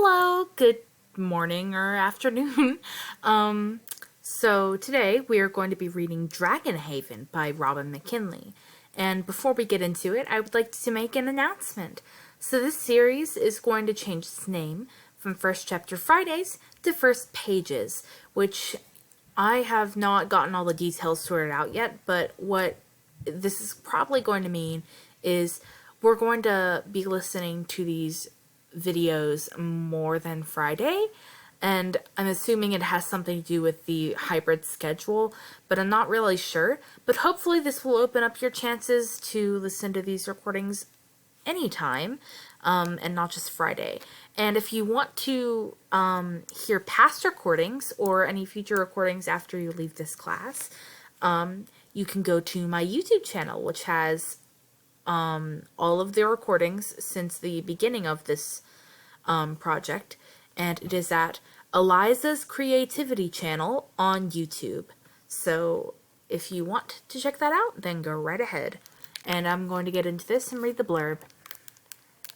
Hello, good morning or afternoon. So today we are going to be reading Dragonhaven by McKinley. And before we get into it, I would like to make an announcement. So this series is going to change its name from First Chapter Fridays to First Pages, which I have not gotten all the details sorted out yet, but what this is probably going to mean is we're going to be listening to these videos more than Friday, and I'm assuming it has something to do with the hybrid schedule, but I'm not really sure. But hopefully this will open up your chances to listen to these recordings anytime, and not just Friday. And if you want to hear past recordings or any future recordings after you leave this class, you can go to my YouTube channel, which has all of the recordings since the beginning of this project, and it is at Eliza's Creativity channel on YouTube. So if you want to check that out, then go right ahead. And I'm going to get into this and read the blurb.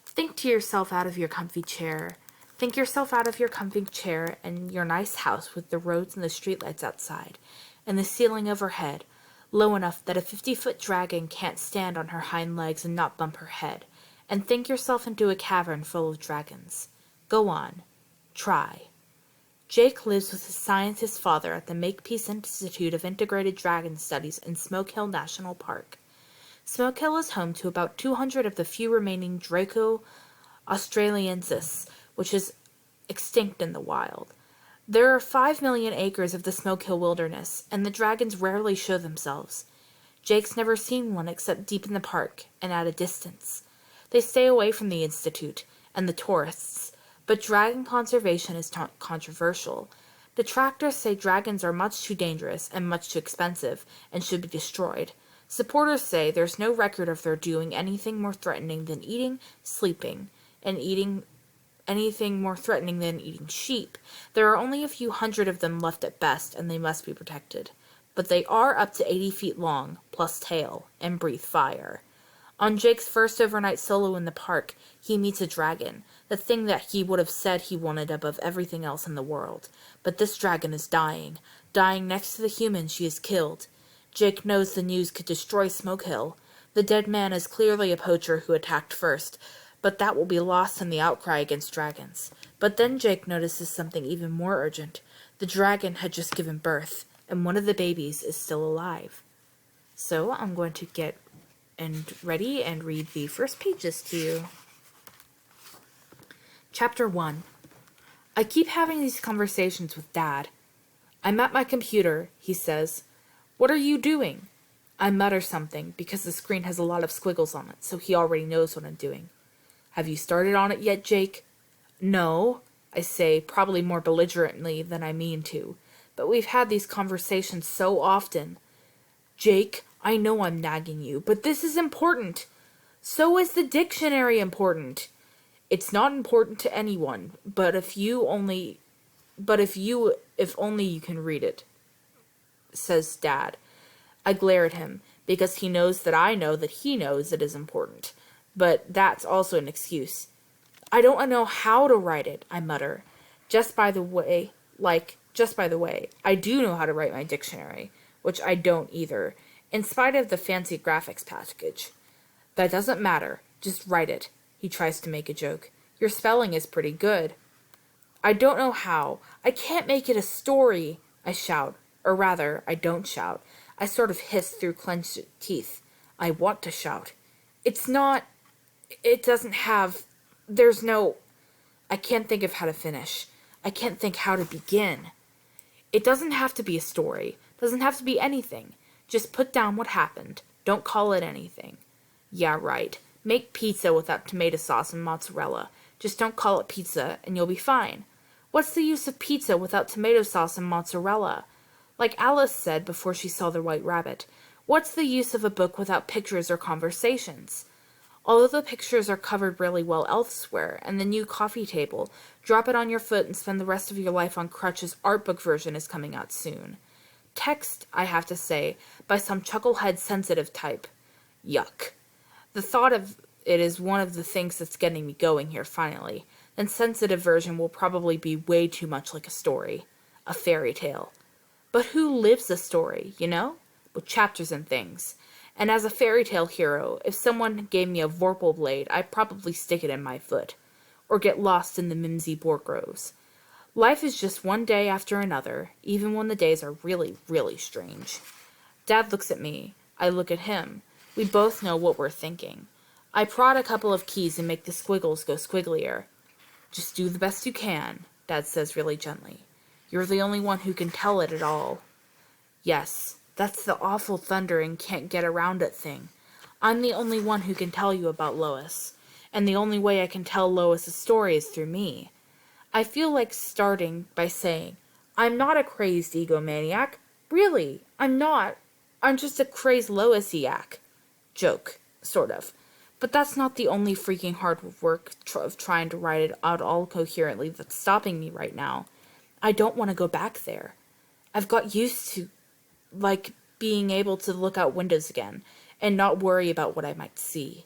Think to yourself out of your comfy chair. Think yourself out of your comfy chair and your nice house with the roads and the streetlights outside, and the ceiling overhead, low enough that a 50-foot dragon can't stand on her hind legs and not bump her head, and think yourself into a cavern full of dragons. Go on. Try. Jake lives with his scientist father at the Makepeace Institute of Integrated Dragon Studies in Smoke Hill National Park. Smoke Hill is home to about 200 of the few remaining Draco australiensis, which is extinct in the wild. There are 5 million acres of the Smoke Hill wilderness, and the dragons rarely show themselves. Jake's never seen one except deep in the park and at a distance. They stay away from the Institute and the tourists, but dragon conservation is controversial. Detractors say dragons are much too dangerous and much too expensive and should be destroyed. Supporters say there's no record of their doing anything more threatening than eating, sleeping, and eating anything more threatening than eating sheep. There are only a few hundred of them left at best, and they must be protected. But they are up to 80 feet long, plus tail, and breathe fire. On Jake's first overnight solo in the park, he meets a dragon, the thing that he would have said he wanted above everything else in the world. But this dragon is dying next to the human she has killed. Jake knows the news could destroy Smoke Hill. The dead man is clearly a poacher who attacked first, but that will be lost in the outcry against dragons. But then Jake notices something even more urgent. The dragon had just given birth, and one of the babies is still alive. So I'm going to get ready and read the first pages to you. Chapter 1. I keep having these conversations with Dad. I'm at my computer, he says. What are you doing? I mutter something, because the screen has a lot of squiggles on it, so he already knows what I'm doing. Have you started on it yet, Jake? No, I say, probably more belligerently than I mean to, but we've had these conversations so often. Jake, I know I'm nagging you, but this is important. So is the dictionary important. It's not important to anyone, if only you can read it, says Dad. I glare at him, because he knows that I know that he knows it is important. But that's also an excuse. I don't know how to write it, I mutter. Just by the way, I do know how to write my dictionary, which I don't either, in spite of the fancy graphics package. That doesn't matter. Just write it. He tries to make a joke. Your spelling is pretty good. I don't know how. I can't make it a story, I shout. Or rather, I don't shout. I sort of hiss through clenched teeth. I want to shout. I can't think of how to finish. I can't think how to begin. It doesn't have to be a story. Doesn't have to be anything. Just put down what happened. Don't call it anything. Yeah, right. Make pizza without tomato sauce and mozzarella. Just don't call it pizza, and you'll be fine. What's the use of pizza without tomato sauce and mozzarella? Like Alice said before she saw the White Rabbit, what's the use of a book without pictures or conversations? Although the pictures are covered really well elsewhere, and the new coffee table, drop it on your foot and spend the rest of your life on crutches art book version is coming out soon. Text, I have to say, by some chucklehead sensitive type. Yuck. The thought of it is one of the things that's getting me going here finally. and sensitive version will probably be way too much like a story, a fairy tale. But who lives a story, you know? With chapters and things. And as a fairy tale hero, if someone gave me a vorpal blade, I'd probably stick it in my foot, or get lost in the mimsy boar groves. Life is just one day after another, even when the days are really, really strange. Dad looks at me. I look at him. We both know what we're thinking. I prod a couple of keys and make the squiggles go squigglier. Just do the best you can, Dad says really gently. You're the only one who can tell it at all. Yes, that's the awful thundering can't get around it thing. I'm the only one who can tell you about Lois, and the only way I can tell Lois a story is through me. I feel like starting by saying, I'm not a crazed egomaniac. Really, I'm not. I'm just a crazed Loisiac. Joke, sort of. But that's not the only freaking hard work of trying to write it out all coherently that's stopping me right now. I don't want to go back there. I've got used to, being able to look out windows again and not worry about what I might see.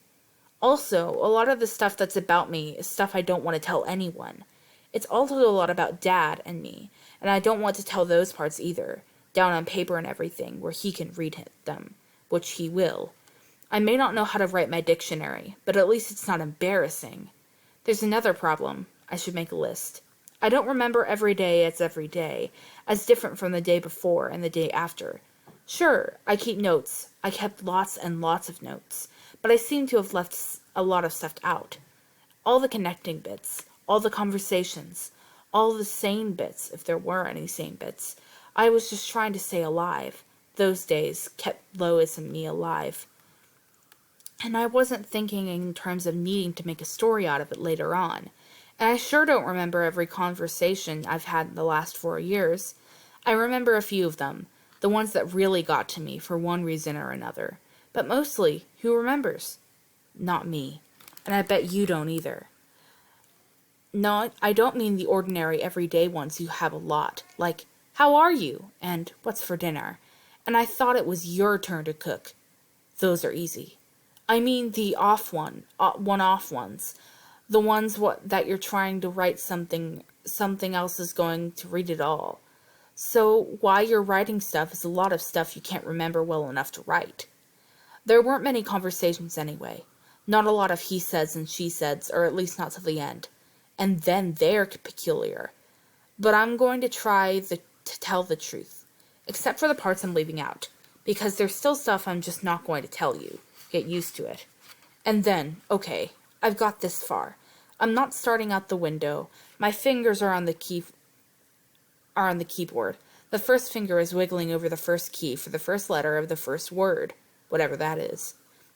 Also, a lot of the stuff that's about me is stuff I don't want to tell anyone. It's also a lot about Dad and me, and I don't want to tell those parts either, down on paper and everything, where he can read them, which he will. I may not know how to write my dictionary, but at least it's not embarrassing. There's another problem. I should make a list. I don't remember every day as different from the day before and the day after. Sure, I keep notes. I kept lots and lots of notes, but I seem to have left a lot of stuff out. All the connecting bits, all the conversations, all the sane bits, if there were any sane bits. I was just trying to stay alive. Those days kept Lois and me alive. And I wasn't thinking in terms of needing to make a story out of it later on. And I sure don't remember every conversation I've had in the last 4 years. I remember a few of them, the ones that really got to me for one reason or another. But mostly, who remembers? Not me. And I bet you don't either. No, I don't mean the ordinary everyday ones you have a lot, like, how are you? And what's for dinner? And I thought it was your turn to cook. Those are easy. I mean the one-off ones. The ones that you're trying to write something else is going to read it all. So why you're writing stuff is a lot of stuff you can't remember well enough to write. There weren't many conversations anyway. Not a lot of he says and she says, or at least not till the end. And then they're peculiar. But I'm going to try to tell the truth, except for the parts I'm leaving out, because there's still stuff I'm just not going to tell you. Get used to it. And then, okay, I've got this far. I'm not starting out the window. My fingers are on the keyboard. The first finger is wiggling over the first key for the first letter of the first word, whatever that is.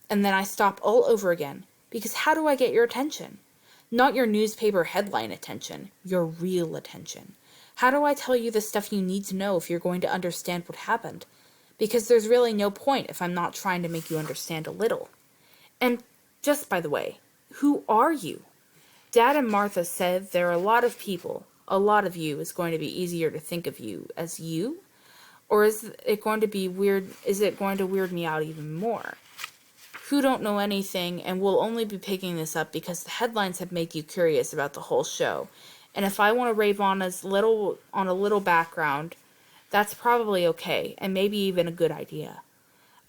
And then I stop all over again, because how do I get your attention? Not your newspaper headline attention, your real attention. How do I tell you the stuff you need to know if you're going to understand what happened? Because there's really no point if I'm not trying to make you understand a little. And just by the way, who are you? Dad and Martha said there are a lot of people. A lot of you is going to be easier to think of you as you? Or is it going to be weird? Is it going to weird me out even more? Who don't know anything and will only be picking this up because the headlines have made you curious about the whole show. And if I want to rave on a little background, that's probably okay, and maybe even a good idea.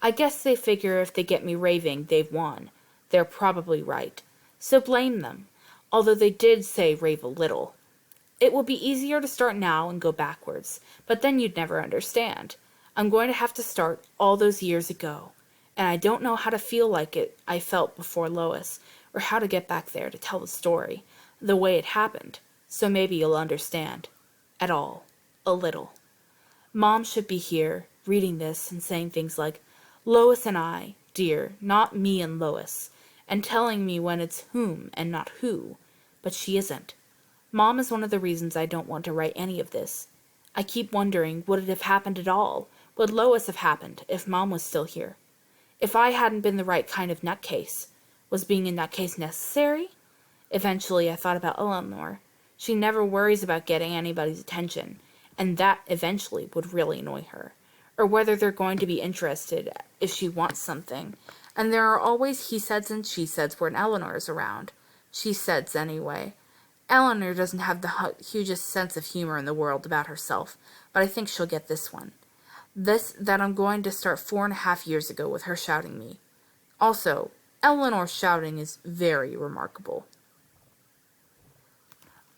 I guess they figure if they get me raving, they've won. They're probably right. So blame them, although they did say rave a little. It will be easier to start now and go backwards, but then you'd never understand. I'm going to have to start all those years ago, and I don't know how to feel like I felt before Lois, or how to get back there to tell the story, the way it happened, so maybe you'll understand. At all. A little. Mom should be here, reading this and saying things like, Lois and I, dear, not me and Lois, and telling me when it's whom and not who, but she isn't. Mom is one of the reasons I don't want to write any of this. I keep wondering, would it have happened at all? Would Lois have happened if Mom was still here? If I hadn't been the right kind of nutcase, was being a nutcase necessary? Eventually I thought about Eleanor. She never worries about getting anybody's attention, and that eventually would really annoy her. Or whether they're going to be interested if she wants something. And there are always he-saids and she-saids when Eleanor is around. She-saids anyway. Eleanor doesn't have the hugest sense of humor in the world about herself, but I think she'll get this one. This that I'm going to start 4.5 years ago with her shouting me. Also, Eleanor's shouting is very remarkable.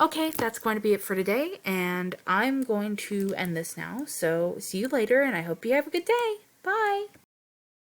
Okay, that's going to be it for today, and I'm going to end this now. So, see you later, and I hope you have a good day. Bye!